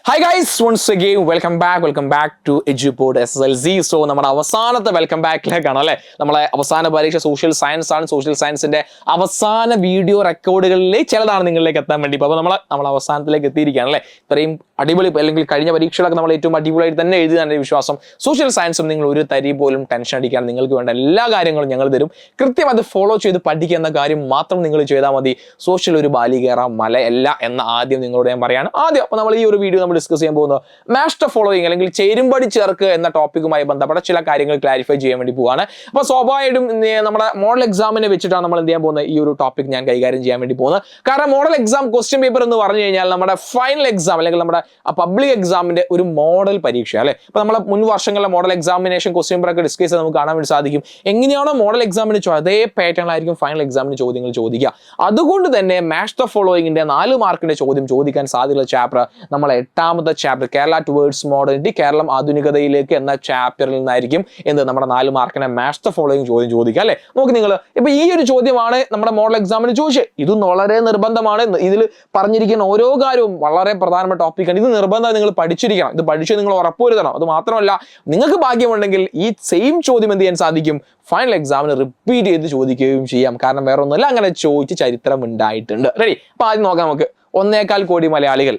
Hi guys, once again welcome back to EduPod SSLC. So നമ്മുടെ അവസാനത്തെ welcome ബാക്കിലേക്കാണ് അല്ലേ. നമ്മളെ അവസാന പരീക്ഷ സോഷ്യൽ സയൻസ് ആണ്. സോഷ്യൽ സയൻസിന്റെ അവസാന വീഡിയോ റെക്കോർഡുകളിൽ ചിലതാണ് നിങ്ങളിലേക്ക് എത്താൻ വേണ്ടി. അപ്പോൾ നമ്മൾ അവസാനത്തിലേക്ക് എത്തിയിരിക്കുകയാണ് അല്ലേ. ഇത്രയും അടിപൊളി അല്ലെങ്കിൽ കഴിഞ്ഞ പരീക്ഷകളൊക്കെ നമ്മൾ ഏറ്റവും അടിപൊളിയായിട്ട് തന്നെ എഴുതിയതാണ് വിശ്വാസം. സോഷ്യൽ സയൻസും നിങ്ങൾ ഒരു തരി പോലും ടെൻഷൻ അടിക്കാൻ നിങ്ങൾക്ക് വേണ്ട എല്ലാ കാര്യങ്ങളും ഞങ്ങൾ തരും. കൃത്യം അത് ഫോളോ ചെയ്ത് പഠിക്കുന്ന കാര്യം മാത്രം നിങ്ങൾ ചെയ്താൽ മതി. സോഷ്യൽ ഒരു ബാലികേറ മലയല്ല എന്ന ആദ്യം നിങ്ങളോട് ഞാൻ പറയാണ്. ആദ്യം അപ്പോൾ നമ്മൾ ഈ ഒരു വീഡിയോ ഡിസ്കസ് ചെയ്യാൻ പോകുന്നത് മാസ്റ്റർ ഫോളോയിങ് അല്ലെങ്കിൽ ചേരുംപടി ചേർക്ക് എന്ന ടോപ്പിക്കുമായി ബന്ധപ്പെട്ട ചില കാര്യങ്ങൾ ക്ലാരിഫൈ ചെയ്യാൻ വേണ്ടി പോവാണ്. അപ്പോൾ സ്വാഭാവികമായിട്ടും നമ്മുടെ മോഡൽ എക്സാമിനെ വെച്ചിട്ടാണ് നമ്മൾ എന്ത് ചെയ്യാൻ പോകുന്നത്, ഈ ഒരു ടോപ്പിക് ഞാൻ കൈകാര്യം ചെയ്യാൻ വേണ്ടി പോകുന്നത്. കാരണം മോഡൽ എക്സാം ക്വസ്റ്റ്യൻ പേപ്പർ എന്ന് പറഞ്ഞു കഴിഞ്ഞാൽ നമ്മുടെ ഫൈനൽ എക്സാം അല്ലെങ്കിൽ നമ്മുടെ പബ്ലിക് എക്സാമിന്റെ ഒരു മോഡൽ പരീക്ഷ അല്ലെ. അപ്പൊ നമ്മളെ മുൻ വർഷങ്ങളിലെ മോഡൽ എക്സാമിനേഷൻ ക്വസ്റ്റ്യൻ പേപ്പർ ഒക്കെ ഡിസ്കസ് ചെയ്ത് നമുക്ക് കാണാൻ വേണ്ടി സാധിക്കും. എങ്ങനെയാണോ മോഡൽ എക്സാമിന് അതേ പാറ്റേണിലായിരിക്കും ഫൈനൽ എക്സാമിന് ചോദ്യങ്ങൾ ചോദിക്കുക. അതുകൊണ്ട് തന്നെ മാസ്റ്റർ ഫോളോയിങ്ങിന്റെ 4 മാർക്കിന്റെ ചോദ്യം ചോദിക്കാൻ സാധ്യതയുള്ള ചാപ്റ്റർ നമ്മൾ 8ാമത്തെ chapter Kerala towards modernity, Keralam ആധുനികതയിലേക്ക് എന്ന ചാപ്റ്ററിൽ നിന്നായിരിക്കും നമ്മുടെ 4 മാർക്കിനെ മാസ്റ്റർ ഫോളോയിങ് ചോദ്യം ചോദിക്കുക അല്ലെ. നോക്കി നിങ്ങൾ ഇപ്പൊ ഈ ഒരു ചോദ്യമാണ് നമ്മുടെ മോഡൽ എക്സാമിന് ചോദിച്ചത്. ഇത് വളരെ നിർബന്ധമാണ്. ഇതിൽ പറഞ്ഞിരിക്കുന്ന ഓരോ കാര്യവും വളരെ പ്രധാനപ്പെട്ട ടോപ്പിക്കാണ്. ഇത് നിർബന്ധം നിങ്ങൾ പഠിച്ചിരിക്കണം. ഇത് പഠിച്ച് നിങ്ങൾ ഉറപ്പുവരുത്തണം. അത് മാത്രമല്ല നിങ്ങൾക്ക് ഭാഗ്യമുണ്ടെങ്കിൽ ഈ സെയിം ചോദ്യം എന്ത് ചെയ്യാൻ സാധിക്കും, ഫൈനൽ എക്സാമിന് റിപ്പീറ്റ് ചെയ്ത് ചോദിക്കുകയും ചെയ്യാം. കാരണം വേറെ ഒന്നുമില്ല, അങ്ങനെ ചോദിച്ച് ചരിത്രം ഉണ്ടായിട്ടുണ്ട്. റെഡി. അപ്പൊ ആദ്യം നോക്കാം നമുക്ക്. 1.25 കോടി മലയാളികൾ.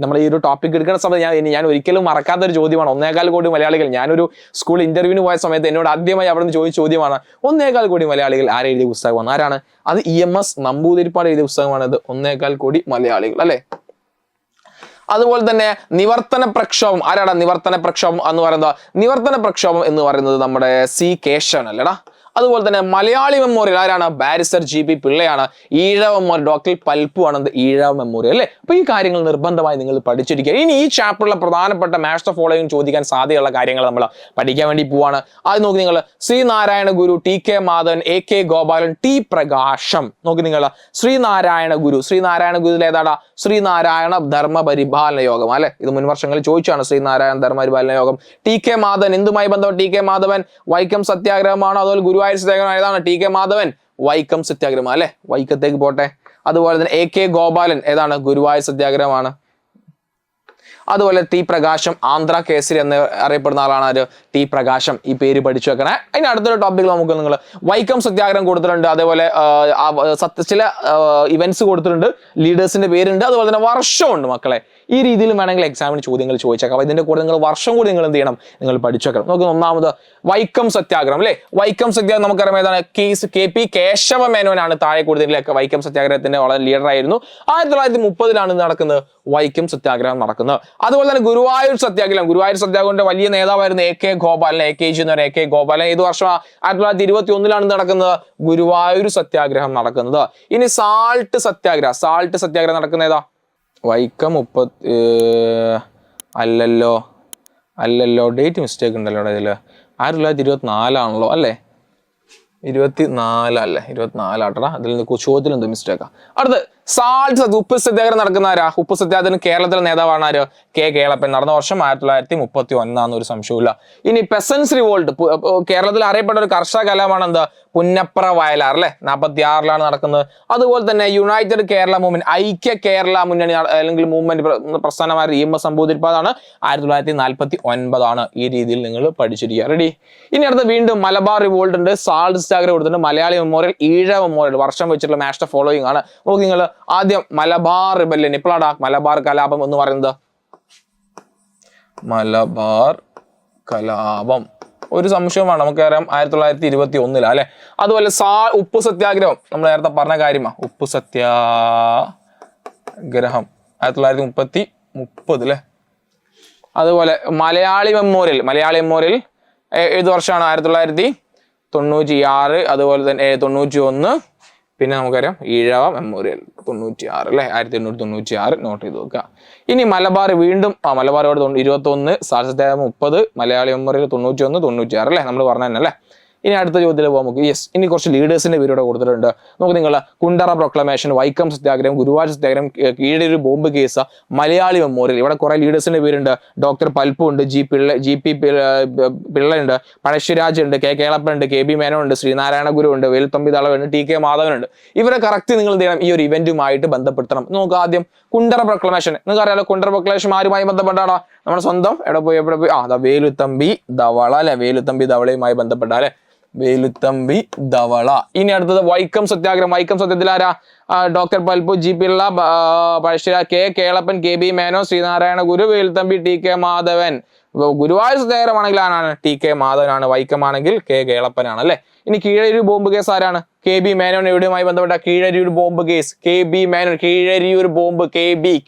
നമ്മൾ ഈ ഒരു ടോപ്പിക് എടുക്കുന്ന സമയത്ത് ഞാൻ ഒരിക്കലും മറക്കാത്ത ഒരു ചോദ്യമാണ്. 1.25 കോടി മലയാളികൾ. ഞാനൊരു സ്കൂൾ ഇന്റർവ്യൂവിന് പോയ സമയത്ത് എന്നോട് ആദ്യമായി അവിടെ നിന്ന് ചോദിച്ച ചോദ്യമാണ് 1.25 കോടി മലയാളികൾ ആരെഴുതിയ പുസ്തകമാണ്, ആരാണ് അത്? EMS നമ്പൂതിരിപ്പാട് എഴുതിയ പുസ്തകമാണ് ഇത്, 1.25 കോടി മലയാളികൾ അല്ലെ. അതുപോലെ തന്നെ നിവർത്തന പ്രക്ഷോഭം. ആരാടാ നിവർത്തന പ്രക്ഷോഭം എന്ന് പറയുന്നത്? നിവർത്തന പ്രക്ഷോഭം എന്ന് പറയുന്നത് നമ്മുടെ C കേശവൻ അല്ലേടാ. അതുപോലെ തന്നെ മലയാളി മെമ്മോറിയൽ ആരാണ്? ബാരിസ്റ്റർ GP പിള്ളയാണ്. ഈഴവ മെമ്മോറിയൽ ഡോക്ടർ പൽപ്പു ആണെന്ന് ഈഴവ മെമ്മോറിയൽ അല്ലേ. അപ്പൊ ഈ കാര്യങ്ങൾ നിർബന്ധമായി നിങ്ങൾ പഠിച്ചിരിക്കുക. ഇനി ഈ ചാപ്റ്ററിലെ പ്രധാനപ്പെട്ട മാസ്റ്റർ ഫോളോയിങ് ചോദിക്കാൻ സാധ്യതയുള്ള കാര്യങ്ങൾ നമ്മൾ പഠിക്കാൻ വേണ്ടി പോവാണ്. അത് നോക്കി നിങ്ങൾ. ശ്രീനാരായണ ഗുരു, TK Madhavan, AK Gopalan, T പ്രകാശം. നോക്കി നിങ്ങൾ. ശ്രീനാരായണ ഗുരുവിൽ ഏതാടാ? ശ്രീനാരായണ ധർമ്മ പരിപാലന യോഗം അല്ലെ. ഇത് മുൻ വർഷങ്ങളിൽ ചോദിച്ചാണ്. ശ്രീനാരായണ ധർമ്മ പരിപാലന യോഗം. TK മാധവൻ എന്തുമായി ബന്ധപ്പെട്ട? TK മാധവൻ വൈക്കം സത്യാഗ്രഹമാണ്. അതുപോലെ ഗുരുവായൂർ സത്യാഗ്രഹം ഏതാണ്? TK മാധവൻ വൈക്കം സത്യാഗ്രഹം അല്ലെ. വൈക്കത്തേക്ക് പോട്ടെ. അതുപോലെ തന്നെ AK ഗോപാലൻ ഏതാണ്? ഗുരുവായൂർ സത്യാഗ്രഹമാണ്. അതുപോലെ T പ്രകാശം ആന്ധ്ര കേസരി എന്ന് അറിയപ്പെടുന്ന ആളാണ് ആര്? T പ്രകാശം. ഈ പേര് പഠിച്ചു വെക്കണേ. അതിന് അടുത്തൊരു ടോപ്പിക്കിൽ നമുക്ക് നിങ്ങൾ വൈക്കം സത്യാഗ്രഹം കൊടുത്തിട്ടുണ്ട്. അതേപോലെ ചില ഇവന്റ്സ് കൊടുത്തിട്ടുണ്ട്, ലീഡേഴ്സിന്റെ പേരുണ്ട്, അതുപോലെ തന്നെ വർഷമുണ്ട് മക്കളെ. ഈ രീതിയിൽ വേണമെങ്കിൽ എക്സാമിന് ചോദ്യങ്ങൾ ചോദിച്ചേക്കാം. അപ്പൊ ഇതിന്റെ കൂടെ നിങ്ങൾ വർഷം കൂടി നിങ്ങൾ എന്ത് ചെയ്യണം, നിങ്ങൾ പഠിച്ചു വെക്കണം. നോക്കുക. ഒന്നാമത് വൈക്കം സത്യാഗ്രഹം അല്ലെ. വൈക്കം സത്യാഗ്രഹം നമുക്കറിയാം ഏതാണ്? KP കേശവ മേനോനാണ് താഴെ കൊടുത്തിട്ടില്ല. വൈക്കം സത്യാഗ്രഹത്തിന്റെ വളരെ ലീഡർ ആയിരുന്നു. 1930 നടക്കുന്നത് വൈക്കം സത്യാഗ്രഹം നടക്കുന്നത്. അതുപോലെ തന്നെ ഗുരുവായൂർ സത്യാഗ്രഹത്തിന്റെ വലിയ നേതാവായിരുന്നു AK ഗോപാലൻ. AKG എന്ന് പറയുന്നത് AK ഗോപാലൻ. ഏത് വർഷമാണ്? 1921 നടക്കുന്നത് ഗുരുവായൂർ സത്യാഗ്രഹം നടക്കുന്നത്. ഇനി സാൾട്ട് സത്യാഗ്രഹം നടക്കുന്ന ഏതാ? വൈക്കം അല്ലല്ലോ ഡേറ്റ് മിസ്റ്റേക്ക് ഉണ്ടല്ലോ ഇതില്. 1924 ആണല്ലോ അല്ലേ. 24 അല്ലേ, 24 ആട്ടടാ. അതിൽ നിന്ന് ചോദ്യത്തിൽ എന്ത് മിസ്റ്റേക്കാ. അടുത്ത് സാൾട്ട് ഉപ്പ് സത്യാഗ്രഹം നടക്കുന്ന ആരാ? ഉപ്പ് സത്യാഗ്രഹത്തിന് കേരളത്തിലെ നേതാവാണ് ആര്? K കേളപ്പൻ. നടന്ന വർഷം 1931 ഒരു സംശയമില്ല. ഇനി പെസൻസ് റിവോൾട്ട്. കേരളത്തിൽ അറിയപ്പെട്ട ഒരു കർഷക കലാപമാണ് എന്ത്? പുന്നപ്ര വയലാർ അല്ലെ. 1946 നടക്കുന്നത്. അതുപോലെ തന്നെ യുണൈറ്റഡ് കേരള മൂവ്മെന്റ്, ഐക്യ കേരള മുന്നണി അല്ലെങ്കിൽ മൂവ്മെന്റ് പ്രസ്ഥാനമായ EMS നമ്പൂതിരിപ്പാടാണ്. 1949 ഈ രീതിയിൽ നിങ്ങൾ പഠിച്ചിരിക്കുക. റെഡി. ഇനി അടുത്ത വീണ്ടും മലബാർ റിവോൾട്ട് ഉണ്ട്, സാൾട്ട് സത്യാഗ്രഹം കൊടുത്തിട്ടുണ്ട്, മലയാളി മെമ്മോറിയൽ, ഈഴവ മെമ്മോറിയൽ. വർഷം വെച്ചിട്ടുള്ള മാസ്റ്റർ ഫോളോയിങ് ആണ്. നോക്കി നിങ്ങൾ. ആദ്യം മലബാർ റിബല്യൻ. ഇപ്പോഴാണ് മലബാർ കലാപം എന്ന് പറയുന്നത്. മലബാർ കലാപം ഒരു സംശയമാണ്, നമുക്കറിയാം 1921 അല്ലെ. അതുപോലെ ഉപ്പ് സത്യാഗ്രഹം നമ്മൾ നേരത്തെ പറഞ്ഞ കാര്യമാണ്. ഉപ്പ് സത്യാഗ്രഹം 1930 അല്ലെ. അതുപോലെ മലയാളി മെമ്മോറിയൽ ഏത് വർഷമാണ്? 1996. അതുപോലെ തന്നെ 91. പിന്നെ നമുക്കറിയാം ഈഴവ മെമ്മോറിയൽ 96 അല്ലെ. 1896 നോട്ട് ചെയ്ത് നോക്കുക. ഇനി മലബാർ വീണ്ടും മലബാറോട് 21, സാൾട്ട് സത്യാഗ്രഹം 30, മലയാളി മെമ്മോറിയൽ 91, 96 അല്ലെ. നമ്മൾ പറഞ്ഞ തന്നെ അല്ലെ. ഇനി അടുത്ത ചോദ്യത്തിൽ പോകാം നമുക്ക്. യെസ്, ഇനി കുറച്ച് ലീഡേഴ്സിന്റെ പേര് ഇവിടെ കൊടുത്തിട്ടുണ്ട്. നമുക്ക് നിങ്ങൾ കുണ്ടറ പ്രൊക്ലമേഷൻ, വൈക്കം സത്യാഗ്രഹം, ഗുരുവായൂർ സത്യാഗ്രഹം, Keezhariyur bomb case, Malayali memorial. ഇവിടെ കുറെ ലീഡേഴ്സിന്റെ പേരുണ്ട്. ഡോക്ടർ പൽപ്പു ഉണ്ട്, ജി പി പിള്ളയുണ്ട്, പഴശ്ശിരാജ് ഉണ്ട്, കെ കേളപ്പൻ ഉണ്ട്, കെ ബി മേനോൻ ഉണ്ട്, ശ്രീനാരായണ ഗുരു ഉണ്ട്, വേലുത്തമ്പി ദളവനുണ്ട്, ടി കെ മാധവനുണ്ട്. ഇവരെ കറക്റ്റ് നിങ്ങൾ എന്ത് ചെയ്യണം, ഈ ഒരു ഇവന്റുമായിട്ട് ബന്ധപ്പെടുത്തണം. നമുക്ക് ആദ്യം കുണ്ടറ പ്രൊക്ലമേഷൻ. നിങ്ങൾക്ക് അറിയാലോ കുണ്ടറ പ്രൊക്ലമേഷൻ ആരുമായി ബന്ധപ്പെട്ടാടാ? നമ്മുടെ സ്വന്തം എവിടെ പോയി വേലുത്തമ്പി ധവള അല്ലെ, വേലുത്തമ്പി ധവളയുമായി ബന്ധപ്പെട്ട അല്ലെ, വേലുത്തമ്പി ധവള. ഇനി അടുത്തത് വൈക്കം സത്യാഗ്രഹം. വൈക്കം സത്യത്തിൽ ആരാ? Doctor Palpu, G Pillai, Pazhassiraj, K Kelappan, K B Meno, Sreenarayana Guru, Veluthampi, T K Madhavan. Guruvayur സത്യാഗ്രഹമാണെങ്കിൽ ആരാണ്? ടി കെ മാധവനാണ്. വൈക്കമാണെങ്കിൽ കെ കേളപ്പനാണ് അല്ലെ. ഇനി കീഴരിയൂർ ബോംബ് കേസ് ആരാണ്? K B Menon. എവിടെയുമായി ബന്ധപ്പെട്ട? Keezhariyur bomb case, K B Menon. Keezhariyur bomb,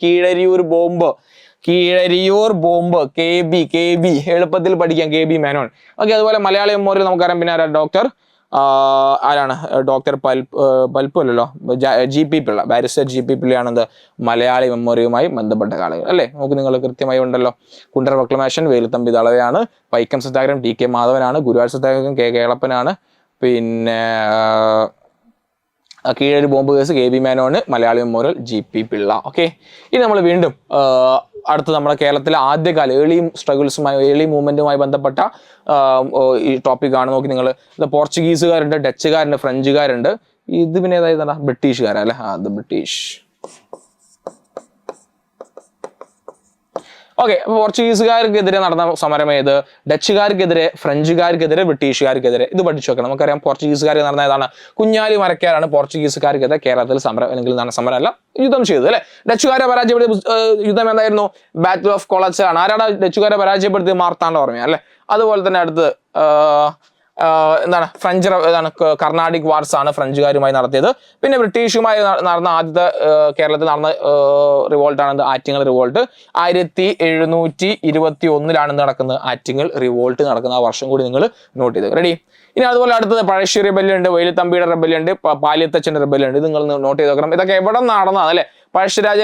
Keezhariyur bomb, Keezhariyur bomb, K B എളുപ്പത്തിൽ പഠിക്കാം, കെ ബി മേനോൻ. ഓക്കെ, അതുപോലെ മലയാളി മെമ്മോറിയൽ നമുക്കറിയാം. പിന്നെ ആരാ? ഡോക്ടർ ആരാണ്? ഡോക്ടർ പൽപ്പു അല്ലല്ലോ, G P Pillai, barrister G P പിള്ളയാണെന്ത് മലയാളി മെമ്മോറിയലുമായി ബന്ധപ്പെട്ട ആളുകൾ അല്ലേ. നമുക്ക് നിങ്ങൾ കൃത്യമായി ഉണ്ടല്ലോ. കുണ്ടറ പ്രൊക്ലമേഷൻ വേലുത്തമ്പി ദളവയാണ്, വൈക്കം സത്യാഗ്രഹം ടി കെ മാധവനാണ്, ഗുരുവായൂർ സത്യാഗ്രഹം കെ കേളപ്പനാണ്, പിന്നെ Keezhariyur bomb case K B മേനോന്, Malayali memorial G P Pillai. Okay, ഇനി നമ്മൾ വീണ്ടും അടുത്ത് നമ്മുടെ കേരളത്തിലെ ആദ്യകാല ഏർലി മൂവ്മെന്റുമായി ബന്ധപ്പെട്ട ഈ ടോപ്പിക്കാണ്. നോക്കി നിങ്ങൾ, പോർച്ചുഗീസുകാരുണ്ട്, ഡച്ചുകാരുണ്ട്, ഫ്രഞ്ചുകാരുണ്ട്. ഇത് പിന്നെ ഏതായതാണ്? ബ്രിട്ടീഷുകാരല്ലേ. അത് ബ്രിട്ടീഷ്. ഓക്കെ, അപ്പൊ പോർച്ചുഗീസുകാർക്കെതിരെ നടന്ന സമരം ഏത്? ഡച്ചുകാർക്കെതിരെ, ഫ്രഞ്ചുകാർക്കെതിരെ, ബ്രിട്ടീഷുകാർക്കെതിരെ. ഇത് പഠിച്ചു വെക്കണം. നമുക്കറിയാം പോർച്ചുഗീസുകാർ നടന്ന ഏതാണ്? കുഞ്ഞാലി മരക്കാരാണ് പോർച്ചുഗീസുകാർക്കെതിരെ കേരളത്തിൽ സമരം, അല്ലെങ്കിൽ സമരം അല്ല, യുദ്ധം ചെയ്തത് അല്ലെ. ഡച്ചുകാരെ പരാജയപ്പെടുത്തിയ യുദ്ധം എന്തായിരുന്നു? ബാറ്റിൽ ഓഫ് കൊളച്ച് ആണ്. ആരാണ് ഡച്ചുകാരെ പരാജയപ്പെടുത്തിയത്? മാർത്താണ്ഡ വർമ്മ അല്ലെ. അതുപോലെ തന്നെ അടുത്ത് എന്താണ്? കർണാടിക് വാർസ് ആണ് ഫ്രഞ്ചുകാരുമായി നടത്തിയത്. പിന്നെ ബ്രിട്ടീഷുമായി നടന്ന ആദ്യത്തെ കേരളത്തിൽ നടന്ന റിവോൾട്ടാണ് ആറ്റിങ്ങൽ റിവോൾട്ട്. 1721 നടക്കുന്നത് ആറ്റിങ്ങൽ റിവോൾട്ട് നടക്കുന്ന ആ വർഷം കൂടി നിങ്ങൾ നോട്ട് ചെയ്ത്. റെഡി? ഇനി അതുപോലെ അടുത്തത് പഴശ്ശി റിബല്യൻ ഉണ്ട്, വേലുത്തമ്പിയുടെ റിബല്യൻ ഉണ്ട്, പാലിയത്തച്ഛന്റെ റിബല്യൻ ഉണ്ട്. ഇത് നിങ്ങൾ നോട്ട് ചെയ്ത് വെക്കണം. ഇതൊക്കെ എവിടെ നടന്നതാണ് അല്ലെ? പഴശ്ശിരാജ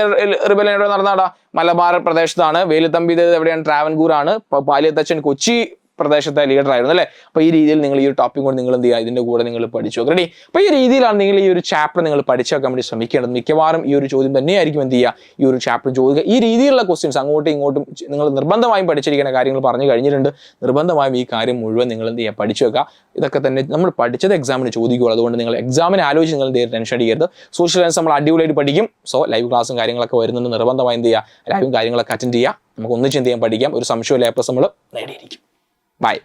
റിബല്യൻ എവിടെ നടന്നാടാ? മലബാർ പ്രദേശത്താണ്. വേലുത്തമ്പി എവിടെയാണ്? ട്രാവൻകൂർ ആണ്. പാലിയത്തച്ഛൻ കൊച്ചി പ്രദേശത്തെ ലീഡർ ആയിരുന്നു അല്ലെ. അപ്പൊ ഈ രീതിയിൽ നിങ്ങൾ ഈ ഒരു ടോപ്പിക് കൊണ്ട് നിങ്ങൾ എന്ത് ചെയ്യുക, ഇതിന്റെ കൂടെ നിങ്ങൾ പഠിച്ചു വെക്കുക. റെഡി? അപ്പൊ ഈ രീതിയിലാണ് നിങ്ങൾ ഈ ഒരു ചാപ്റ്റർ നിങ്ങൾ പഠിച്ചു വെക്കാൻ വേണ്ടി ശ്രമിക്കേണ്ടത്. മിക്കവാറും ഈ ഒരു ചോദ്യം തന്നെയായിരിക്കും എന്ത് ചെയ്യുക, ഈ ഒരു ചാപ്റ്റർ ചോദിക്കുക. ഈ രീതിയിലുള്ള ക്വസ്റ്റ്യൻസ് അങ്ങോട്ടും ഇങ്ങോട്ടും നിങ്ങൾ നിർബന്ധമായും പഠിച്ചിരിക്കുന്ന കാര്യങ്ങൾ പറഞ്ഞു കഴിഞ്ഞിട്ടുണ്ട്. നിർബന്ധമായും ഈ കാര്യം മുഴുവൻ നിങ്ങൾ എന്ത് ചെയ്യുക, പഠിച്ചു വെക്കുക. ഇതൊക്കെ തന്നെ നമ്മൾ പഠിച്ചത് എക്സാമിന് ചോദിക്കുകയുള്ളൂ. അതുകൊണ്ട് നിങ്ങൾ എക്സാമിനെ ആലോചിച്ച് നിങ്ങൾ ടെൻഷൻ അടിക്കരുത്. സോഷ്യൽ സയൻസ് നമ്മൾ അടിപൊളിയായിട്ട് പഠിക്കും. സോ ലൈവ് ക്ലാസ്സും കാര്യങ്ങളൊക്കെ വരുന്നുണ്ട്. നിർബന്ധമായി എന്ത് ചെയ്യുക, ലൈവും കാര്യങ്ങളൊക്കെ അറ്റൻഡ് ചെയ്യുക. നമുക്ക് ഒന്നിച്ച് എന്ത് ചെയ്യാൻ പഠിക്കാം. ഒരു സംശയമില്ല, A+ നമ്മൾ നേടിയിരിക്കും. ബൈ.